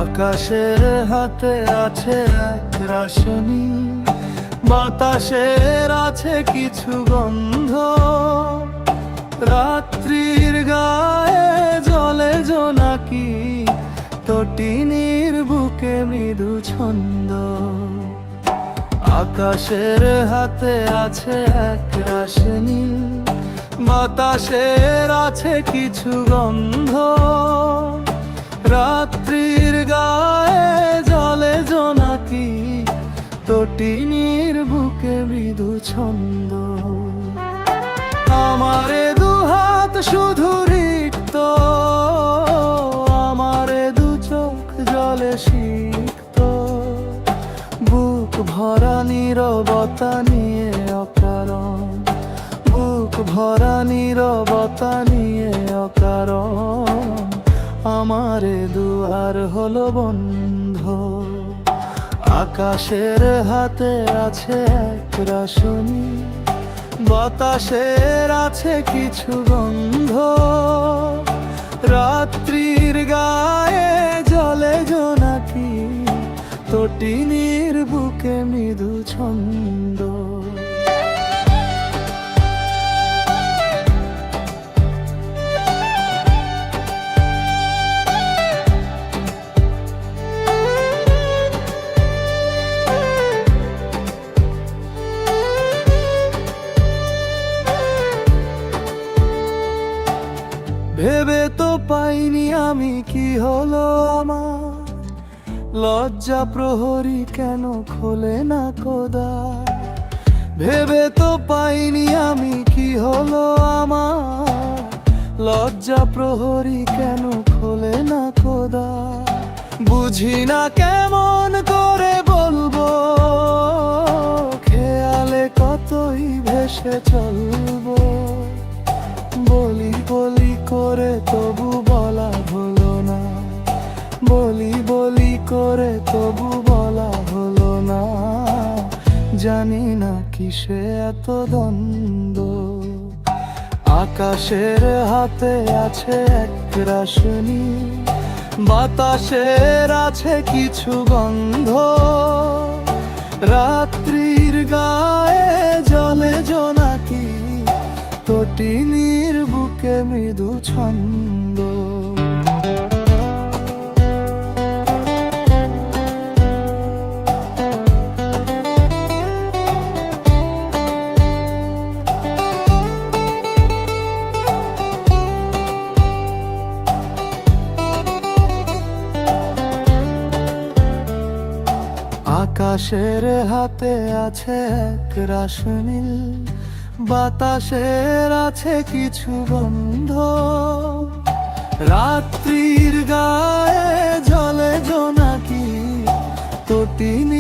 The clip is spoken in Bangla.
আকাশের হাতে আছে এক রাশনি, বাতাসের আছে কিছু গন্ধ, রাত্রির গায়ে জলে জোনাকি, তটিনীর বুকে মৃদু ছন্দ। আকাশের হাতে আছে এক রাশনি, বাতাসের আছে কিছু গন্ধ, রাত্রির গায়ে জলে জোনাকি, তটিনীর বুকে মৃদু ছন্দ। আমারে দুহাত শুধু রিক্ত, আমারে দু চোখ জলে সিক্ত, বুক ভরা নীরবতা নিয়ে অকারণ, বুক ভরা নীরবতা নিয়ে অকারণ, আমারে দুয়ার হলো বন্ধ। আকাশের হাতে আছে এক রাশনি, বাতাসের আছে কিছু গন্ধ, রাত্রির গায়ে জলে জোনাকি, তটিনীর বুকে মৃদু ছন্দ। ভেবে তো পাইনি আমি কি হলো আমার, লজ্জা প্রহরী কেন খোলে না খোদার। ভেবে তো পাইনি আমি কি হলো আমার, লজ্জা প্রহরী কেন খোলে না খোদার। বুঝি না কেমন করে বলবো, খেয়ালে কতই ভেসে চলবো, বলি বলি করে তবু বলা হলো না, বলি বলি করে তবু বলা হলো না। জানি না কিসে এত দ্বন্দ্ব। আকাশের হাতে আছে এক রাশনি, বাতাসের আছে কিছু গন্ধ, রাত্রির গায়ে জলে জোনাকি, তটিনীর বুকে মৃদু ছন্দ। আকাশের হাতে আছে এক রাশনি, বাতাসের আছে কিছু গন্ধ, রাত্রির গায়ে জলে জোনাকি, তটিনী